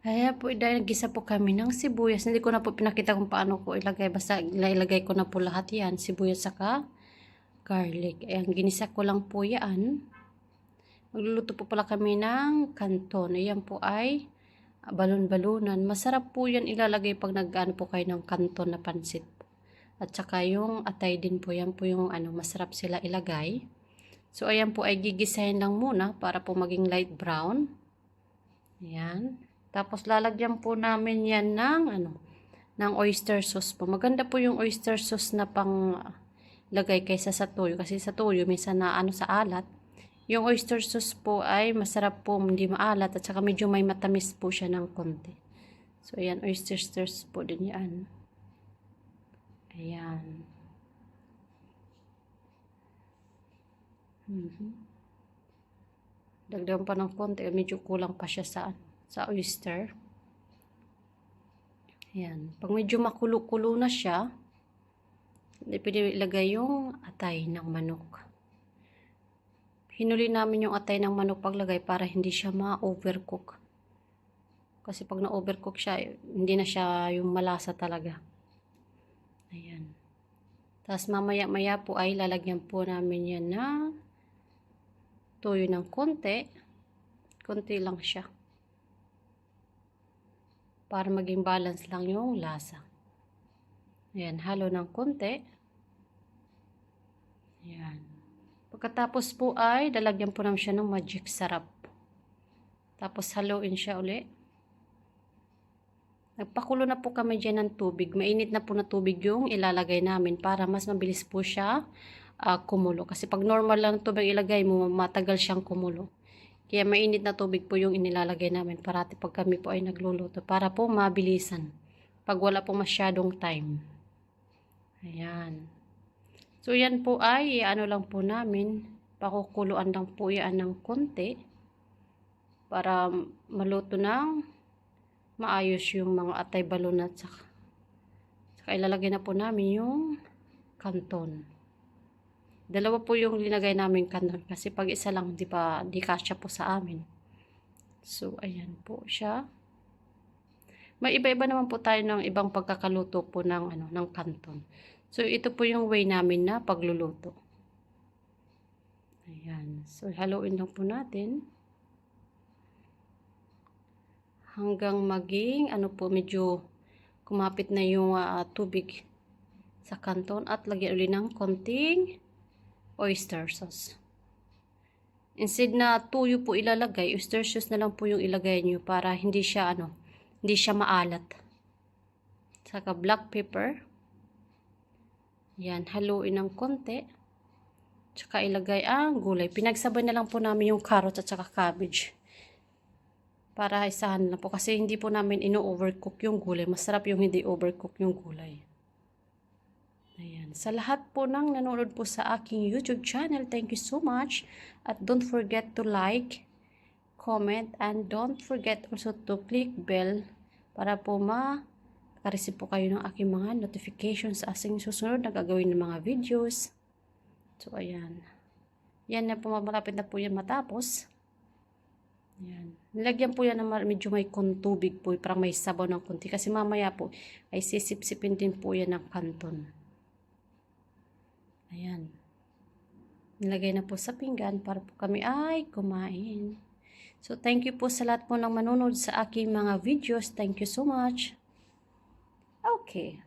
Ayan po, dahil nagisa po kami ng sibuyas. Hindi ko na po pinakita kung paano ko ilagay. Basta ilagay ko na po lahat yan. Sibuyas saka garlic. Ayan, ginisa ko lang po yan. Magluluto po pala kami ng kanton. Ayan po ay balon-balunan. Masarap po yan ilalagay pag nag-ano po kayo ng kanton na pansit. At saka yung atay din po. Yan po yung masarap sila ilagay. So, ayan po ay gigisahin lang muna para po maging light brown. Ayan. Tapos, lalagyan po namin yan ng oyster sauce po. Maganda po yung oyster sauce na pang lagay kaysa sa toyo. Kasi sa toyo, minsan na sa alat. Yung oyster sauce po ay masarap po, hindi maalat. At saka medyo may matamis po siya ng konti. So, ayan, oyster sauce po din yan. Ayan. Dagdagan pa ng konti. Medyo kulang pa siya sa oyster. Ayan. Pag medyo makulo-kulo na siya, hindi pwede ilagay yung atay ng manok. Hinuli namin yung atay ng manok paglagay para hindi siya ma-overcook. Kasi pag na-overcook siya, hindi na siya yung malasa talaga. Ayan. Tapos mamaya-maya po ay lalagyan po namin yan na toyo ng konti. Konti lang siya. Para maging balance lang yung lasa. Ayan, halo ng konti. Ayan. Pagkatapos po ay lalagyan po namin siya ng magic sarap. Tapos haluin siya uli. Nagpakulo na po kami dyan ng tubig. Mainit na po na tubig yung ilalagay namin para mas mabilis po siya kumulo. Kasi pag normal lang tubig ilagay mo, matagal siyang kumulo. Kaya mainit na tubig po yung inilalagay namin parati pag kami po ay nagluluto. Para po mabilisan. Pag wala po masyadong time. Ayan. So yan po ay lang po namin. Pakukuluan lang po yan ng konti. Para maluto ng maayos yung mga atay balon at saka ilalagay na po namin yung kanton. Dalawa po yung linagay namin kanton kasi pag isa lang di kasya po sa amin. So ayan po siya. May iba-iba naman po tayo ng ibang pagkakaluto po ng kanton. So ito po yung way namin na pagluluto. Ayan. So haluin lang po natin. Hanggang maging medyo kumapit na yung tubig sa kanton at lagyan ulit ng konting oyster sauce. Instead na tuyo po ilalagay, oyster sauce na lang po yung ilagay nyo para hindi siya maalat. Saka black pepper. Yan, haluin ng konti. Tsaka ilagay ang gulay. Pinagsabay na lang po namin yung carrots at saka cabbage. Para isahan na po. Kasi hindi po namin ino-overcook yung gulay. Masarap yung hindi overcook yung gulay. Ayan. Sa lahat po ng nanonood po sa aking YouTube channel, thank you so much. At don't forget to like, comment, and don't forget also to click bell para po makareceive po kayo ng aking mga notifications sa aking susunod na gagawin ng mga videos. So, ayan. Yan na po, malapit na po yan matapos. Ayan. Nilagyan po yan ng medyo may tubig po, parang may sabaw ng konti. Kasi mamaya po ay sisip-sipin din po yan ng kanton. Ayan. Nilagay na po sa pinggan para po kami ay kumain. So, thank you po sa lahat po ng manunod sa aking mga videos. Thank you so much. Okay.